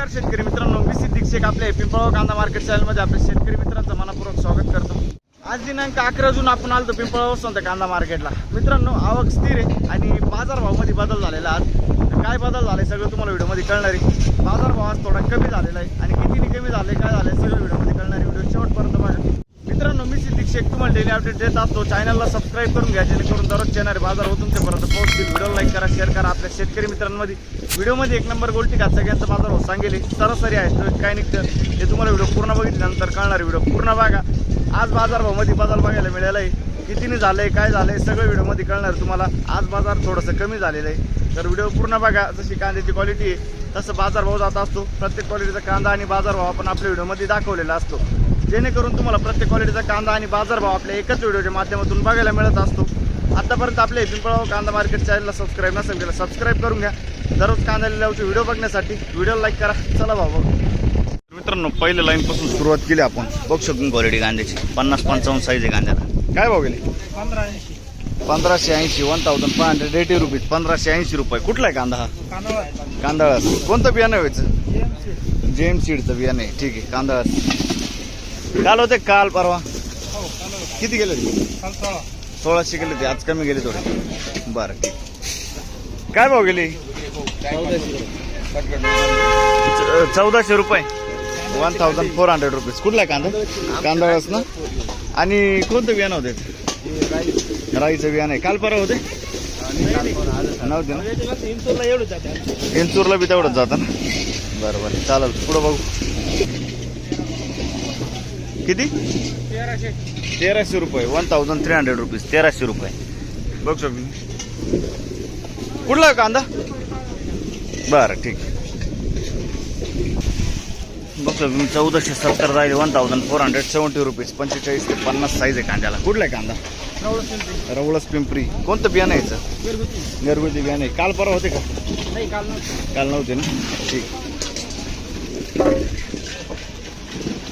नमस्कार शेतकरी मित्रांनो, मी सिद्दीक शेख आपल्या पिंपळगाव कांदा मार्केट चॅनलमध्ये आपल्या शेतकरी मित्रांचं मनपूर्वक स्वागत करतो। आज दिनांक 11 जून आपण आलो पिंपळगाव संत कांदा मार्केटला। मित्रांनो, आवक स्थिर आहे आणि बाजारभावामध्ये बदल झालेला आज काय बदल झाले सगळं तुम्हाला व्हिडिओमध्ये कळणार आहे। बाजारभाव आज थोडा कमी झालेला आहे आणि कितीने कमी झाले काय झाले सगळं व्हिडिओमध्ये कळणार आहे। व्हिडिओ शेवटपर्यंत बघा। मित्रांनो, मी सिद्दीक शेख तुम्हाला डेली अपडेट देत असतो। चॅनलला सबस्क्राईब करून घ्या जेणेकरून दररोज येणारे बाजार हो तुमच्यापर्यंत पोहोचतील। व्हिडिओ लाईक करा, शेअर करा। आपल्या शेतकरी मित्रांमध्ये व्हिडिओमध्ये एक नंबर गोल्टी का सगळ्यांचा बाजार हो सांगेल सरासरी आहे तो काय निघतं हे तुम्हाला व्हिडिओ पूर्ण बघितल्यानंतर कळणार। व्हिडिओ पूर्ण बघा। आज बाजारभावामध्ये बदल बघायला मिळाला आहे, कितीने झालंय काय झालंय सगळं व्हिडिओमध्ये कळणार तुम्हाला। आज बाजार थोडंसं कमी झालेलं आहे तर व्हिडिओ पूर्ण बघा। जशी कांद्याची क्वालिटी आहे तसं बाजारभाव जात असतो। प्रत्येक क्वालिटीचा कांदा आणि बाजारभाव आपण आपल्या व्हिडिओमध्ये दाखवलेला असतो जेणेकरून तुम्हाला प्रत्येक क्वालिटीचा कांदा आणि बाजारभाव आपल्या एकच व्हिडिओच्या माध्यमातून बघायला मिळत असतो। आतापर्यंत आपल्या पिंपळगाव कांदा मार्केट चॅनलला सबस्क्राईब नसेल केलं सबस्क्राईब करून घ्या दररोज कांदा लिलावचे व्हिडिओ बघण्यासाठी। व्हिडिओ लाईक करा। चला भाऊ मित्रांनो, पहिल्या लाईन पासून सुरुवात केली आपण। बघू शकतो क्वालिटी कांद्याची 50-55 साईज आहे कांद्याला। काय भाव गेले? 1580 1580 रुपीज 1580 रुपये। कुठला आहे कांदा हा? कांदळा। कोणतं बियाणं व्हायचं? जेम सीडचं बियाणं आहे। ठीक आहे, कांदळा। काल होते काल परवा किती गेले? 1600 गेले ते, आज कमी गेले थोडे। बरं ठीक। काय भाव गेले? 1400 रुपये 1400 रुपीज। कुठला आहे कांदा? कांदळाच ना। आणि कोणतं बियाणं होते? राईचं बियाणं आहे। काल परवा होते नव्हते ना? इंचूरला बी तेवढंच जातं ना। बरं बरं चालेल, पुढं बघू। किती? 1300 रुपये 1300 रुपीज 1300 रुपये। बघ शकतो कुठला कांदा? बरं ठीक। बघ शकतो 1470 जाईल 1470 रुपीज 45 ते 50 साईज आहे कांद्याला। कुठला आहे कांदा? रवळस पिंपरी। कोणतं बियाणं यायचं? घरगुती बियाणं आहे। काल परवा होते का? काल नव्हते ना। ठीक।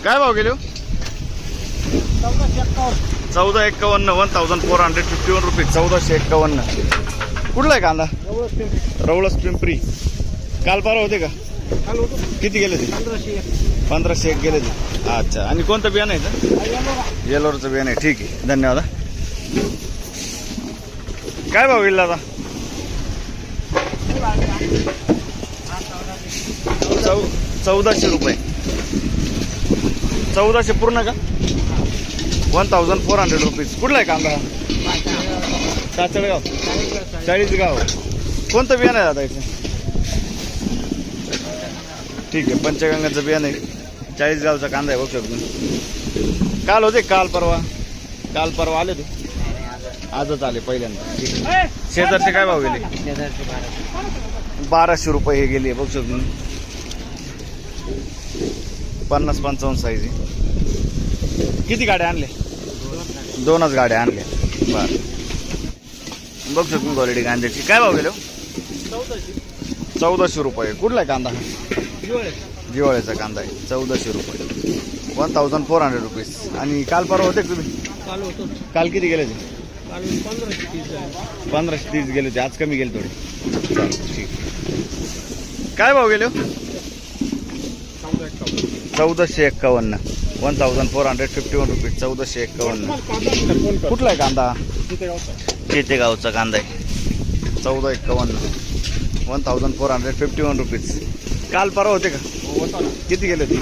काय भाव गेले? 1451 1451 रुपीज 1451। कुठला आहे कांदा? रवळस पिंपरी। काल परवा होते का? किती गेले ते? 1501 गेले ते। अच्छा, आणि कोणतं बियाणं आहे? येलोरचं बियाणं आहे। ठीक आहे, धन्यवाद। काय भाव गेला आता? 1400 रुपये 1400 पूर्ण का? 1400 रुपीज। कुठला आहे कांदा? काचळगाव 40गाव। कोणतं बियाणं आहे दादा इथे? ठीक आहे, पंचगंगाचं बियाणं आहे। 40गावचा कांदा आहे। बघू शकतो काल होते काल परवा आले ते, आजच आले पहिल्यांदा। ठीक आहे। शेजारचे काय भाव गेले? 1200 रुपये हे गेले। बघू शकतो 50-55 साईज आहे। किती गाड्या आणल्या? 2च गाड्या आणल्या। बरं बघू शकतो क्वालिटी कांद्याची। काय भाव गेलो? 1400 रुपये। कुठला आहे कांदा? जिवाळ्याचा कांदा आहे। 1400 रुपये 1400 रुपीज। आणि काल परवा होते तुम्ही? काल किती गेले ते? 1530 गेले होते, आज कमी गेले थोडे। चालेल ठीक। काय भाव गेले? 1451 1451 रुपीज 1451। कुठला आहे कांदा? चेतेगावचा कांदा आहे। 1451 1451 रुपीज। काल परवा होते का? किती गेले होते?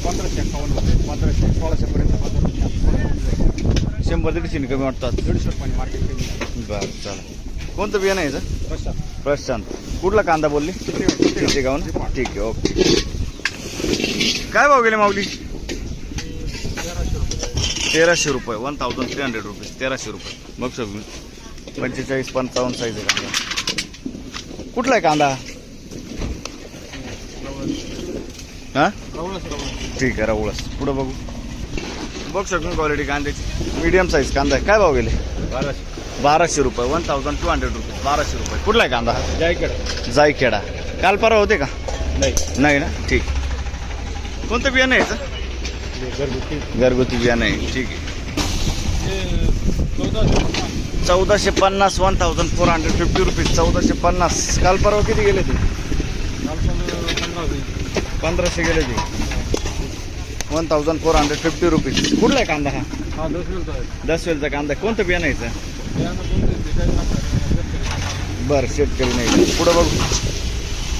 1551 1600 पर्यंत 100-150 कमी वाटतात। 150 रुपये मार्केट कमी। बरं चालेल। कोणतं बियाणं आहे याचं? प्रशांत। कुठला कांदा बोलली? चेतेगाव ना। ठीक आहे, ओके। काय भाव गेले माऊली? 1300 रुपये 1300 रुपीज 1300 रुपये। बघ शकतो 45-55 साईज आहे कांदा। कुठला आहे कांदा? हा ठीक आहे, रवळस। पुढं बघू। बघ शकतो क्वालिटी कांद्याची मीडियम साईज कांदा आहे। काय भाव गेले? 1200 रुपये 1200 रुपीज 1200 रुपये। कुठला आहे कांदा? जायखेडा। काल परवा होते का? नाही ना। ठीक। कोणतं बियाणं आहे याचं? घरगुती बियाणं आहे। ठीक आहे। 1450 1450 रुपीज 1450। काल परवा किती गेले ते? 1500 गेले ते 1450 रुपीज. कुठला आहे कांदा हा? हा 10 वेलचा कांदा. कोणतं बियाणं यायचं? बरं शेतकरी नाही. पुढं बघू.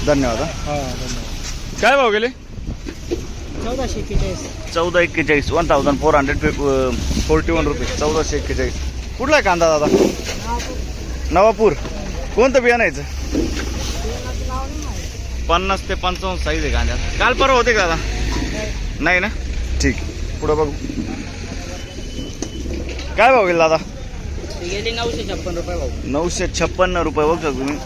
धन्यवाद. हा धन्यवाद. काय भाव गेले? 1441. 1441 1441 रुपीज. 1441. कुठला आहे कांदा दादा? नवापूर. कोणतं बियाणं यायचं? 50 ते 55 साईज आहे कांद्यात. काल परवा होते का दादा? नाही ना. ठीक. पुढं बघू. काय भाव गेला दादा? गेली 956 रुपये भाऊ. 956 रुपये बघ तुम्ही.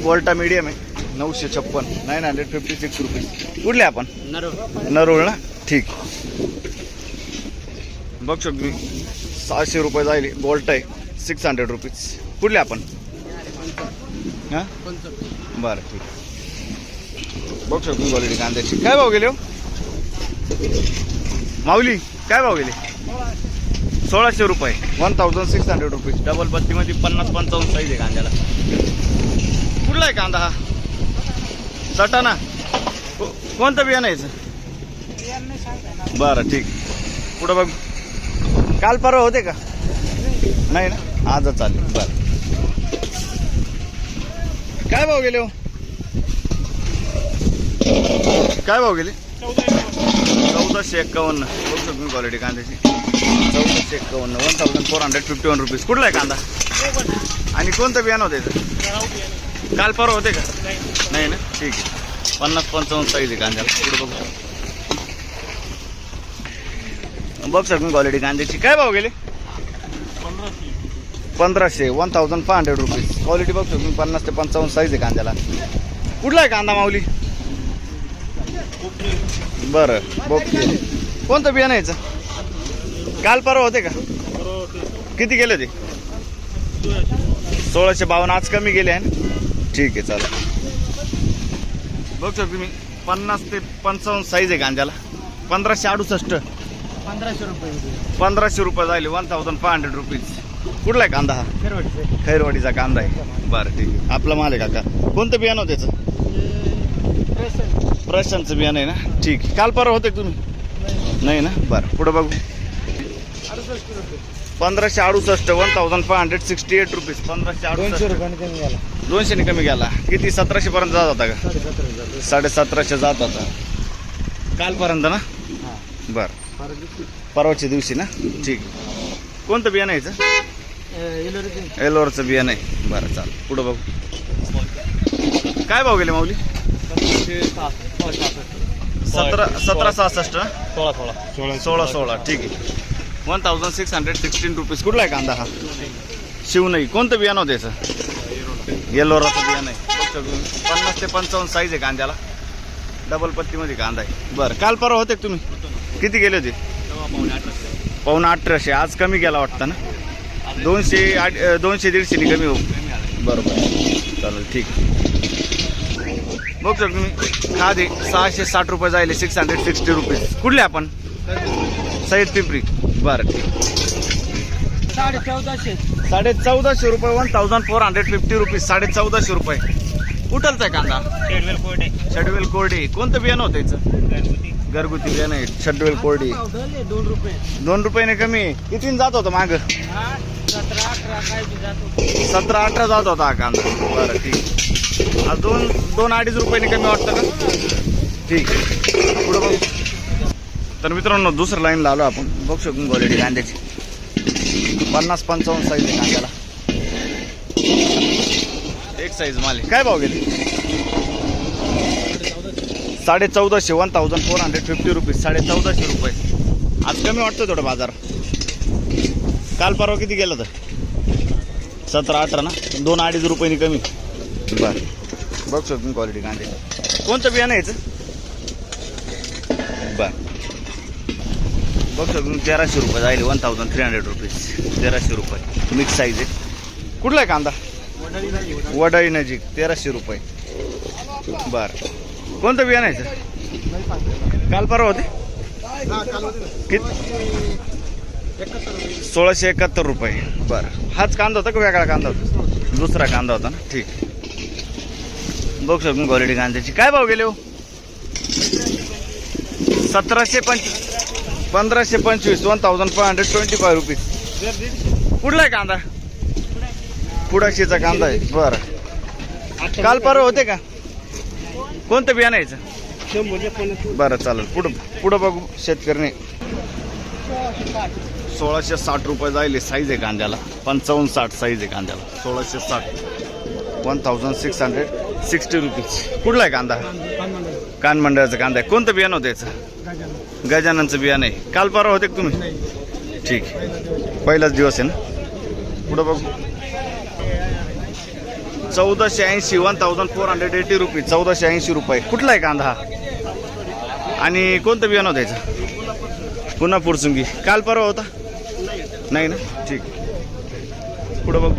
कोल्टा मीडियम आहे. 956 956 रुपीज. कुठले आपण? नरोळ ना. ठीक. बघ शकतो तुम्ही 600 रुपये जाईल. गोल्ट आहे 600 रुपीज. कुठले आपण? हां बरं ठीक. बघ शकतो क्वालिटी कांद्याची. काय भाव गेले हो माऊली? काय भाव गेले? 1600 रुपये 1600 रुपीज. डबल पत्तीमध्ये 50-55 साईज आहे कांद्याला. कुठला आहे कांदा हा? सटाणा. कोणतं बियाणं यायचं? बरं ठीक. पुढं बघ. काल परवा होते का? नाही ना. आजच चालेल. बरं. काय भाव गेले हो? काय भाव गेले? 1451. बघ तुम्ही क्वालिटी कांद्याची. 1451 1451 रुपीज. कुठला आहे कांदा? आणि कोणतं बियाणं होतं याचं? काल परवा होते का? नाही ना. ठीक आहे. 50-55 साईज आहे कांद्याला. पुढे बघू. बघ सर तुम्ही क्वालिटी कांद्याची. काय भाव गेले? 1500 1500 रुपीज. क्वालिटी बघ तुम्ही. 50 ते 55 साईज आहे कांद्याला. कुठला आहे कांदा माऊली? बरं. बघ कोणतं बियाणं यायचं? काल परवा होते का? किती गेले ते? 1652. आज कमी गेले आहे ना. ठीक आहे चालेल. बघ सर तुम्ही 50 ते 55 साईज आहे कांद्याला. 1568 1500 रुपये. 1500 रुपये जाईल. 1500 रुपीज. कुठला आहे कांदा हा? खैरवाडीचा कांदा आहे. बरं ठीक आहे. आपला माल आहे काका. कोणतं बियाणं होतं त्याचं? प्रशांतचं बियाणं आहे ना. ठीक. काल परवा होते तुम्ही? नाही ना. बरं पुढं बघू. 1568 1568 रुपीज. 1568 200 कमी गेला. किती? 1700 पर्यंत जात होता का? 1750 जात होता कालपर्यंत ना. बरं परवाच्या दिवशी ना. ठीक. कोणतं बियाणं यायचं? एलोरचं बियाणं आहे. बरं चालेल. पुढं बघू. काय भाव गेले माऊली? 1766 ना. 16. ठीक आहे. 1616 रुपीज. कुठला आहे कांदा हा? शिवनई. कोणतं बियाणं होतं याचं? येलोराचं बियाणं आहे. 50 ते 55 साईज आहे कांद्याला. डबल पत्तीमध्ये कांदा आहे. बरं काल परवा होते तुम्ही? किती गेले होते? 1800. आज कमी गेला वाटतं ना. 200-150 कमी हो. बरोबर चालेल. ठीक. बघ सर तुम्ही खादे 660 रुपये जायले. 660 रुपीज. कुठले आपण? सईद पिंपरी. बरं ठीक. 1450 रुपये 1450 रुपीज. 1450 रुपये. कुठलचा आहे कांदा? शेडवेल कोरडे. कोणतं बियाणं होतं याचं? घरगुती बियाणं आहे. शेडवेल कोरडे. 2 रुपयाने कमी. किती जात होतं माग? 17-18 जात होता हा कांदा. बरं ठीक. आज 2-2.5 रुपयाने कमी वाटतं का? ठीक. पुढं बघू. तर मित्रांनो दुसरं लाईनला आलो आपण. बघू शकतो क्वालिटी कांद्याची. 50-55 साईज आहे कांद्याला. एक साईज माल आहे. काय भाव गेले? 1450 1450 रुपीज. 1450 रुपये. आज कमी वाटतं थोडं बाजार. काल परवा किती गेलं तर? 17-18 ना. 2-2.5 रुपयाने कमी. बरं बघ शकतो क्वालिटी कांद्याची. कोणतं बियाणं यायचं? बरं बघ शकतो 1300 रुपये जाईल. 1300 रुपीज. 1300 रुपये. मिक्स साईज आहे. कुठला आहे कांदा? वडाळी नजीक. 1300 रुपये. बरं कोणतं बियाणं यायचं? काल परवा होते? किती? 1671 रुपये. बरं हाच कांदा होता का वेगळा कांदा होता? दुसरा कांदा होता ना. ठीक. बघ शकतो क्वालिटी कांद्याची. काय भाव गेले हो? 1525 1525 रुपीज. कुठला आहे कांदा? कुडाशीचा कांदा आहे. बरं, काल परवा होते का? कोणतं बियाणं यायचं? बरं चालेल. पुढं बघू शेतकऱ्याने. 1660 रुपये जायले साईज आहे कांद्याला. 55-60 साईज आहे कांद्याला. 1660 1660 रुपीज. कुठला आहे कांदा? कान मंडळाचा कांदा आहे. कोणतं बियाणं होतं याचं? गजाननचं बियाणं आहे. काल परवा होते का तुम्ही? ठीक आहे, पहिलाच दिवस आहे ना. पुढं बघू. 1480 1480 रुपये. 1480 रुपये. कुठला आहे कांदा हा? आणि कोणतं बियाणं होतं याचं? पुन्हा पुरसुंगी. काल परवा होता? नाही ना. ठीक. पुढं बघू.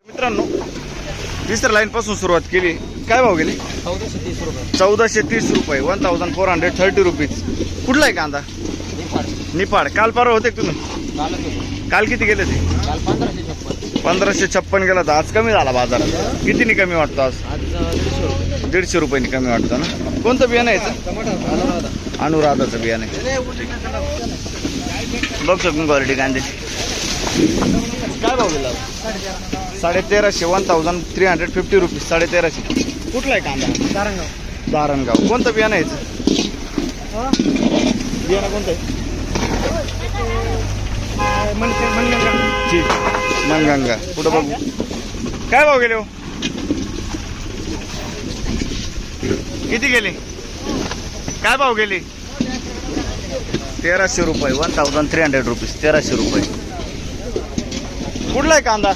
मित्रांनो, तिसऱ्या लाईन पासून सुरुवात केली. काय भाव गेली? 1430 रुपये. 1430 रुपये. 1430 रुपीज. कुठला आहे कांदा? निफाड. काल परवा होते का तुम्ही? काल किती गेले ते? काल 1556. 1556 गेला तर आज कमी झाला बाजारात. कितीने कमी वाटतो आज? आज 150 रुपये. 150 रुपयांनी कमी वाटतं ना. कोणतं बियाणं यायचं? अनुराधाचं बियाणं आहे. बघ शकून क्वालिटी कांद्याची. काय भाव गेला? 1350. 1350 रुपीज. 1350. कुठला आहे कांदा? दारणगाव. कोणतं बियाणं यायचं? बियाणं कोणतं आहे? ठीक, मनगंगा. कुठं बघू. काय भाव गेले हो? किती गेले? काय भाव गेले? 1300 रुपये. 1300 रुपीज. 1300 रुपये. कुठला आहे कांदा?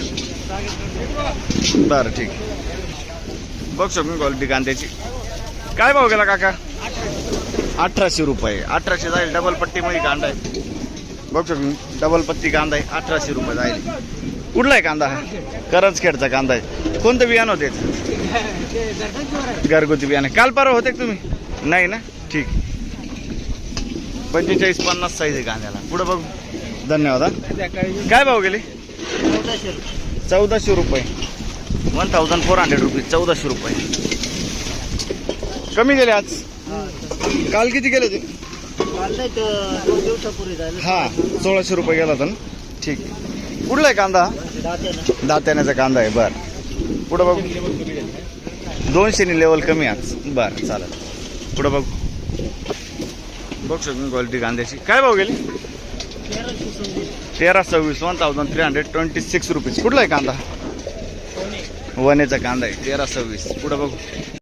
बरं ठीक. बघ शकून क्वालिटी कांद्याची. काय भाव गेला काका? 1800 रुपये. 1800 जाईल. डबल पट्टीमध्ये कांदा आहे. बघ शकून डबल पत्ती कांदा आहे. 1800 रुपये जाईल. कुठला आहे कांदा हा? करंजखेडचा कांदा आहे. कोणतं बियाणं होते? घरगुती बियाणं. काल परवा होते का तुम्ही? नाही ना. ठीक. 45-50 साईज आहे कांद्याला. पुढं बघू. धन्यवाद. काय भाव गेले? 1400 रुपये. 1400 रुपये. 1400 रुपये. कमी गेले आज. काल किती गेले ते? हा, 1600 रुपये गेला होता ना. ठीक. कुठला आहे कांदा? दात्याण्याचा कांदा आहे. बरं, पुढं बघू. 200 लेवल कमी आज. बरं चालेल. पुढं बघू. बघ शकून क्वालिटी कांद्याची. काय भाव गेली? 1326. 1326 रुपीज. कुठला आहे कांदा? वनेचा कांदा आहे. 1326. पुढं बघू.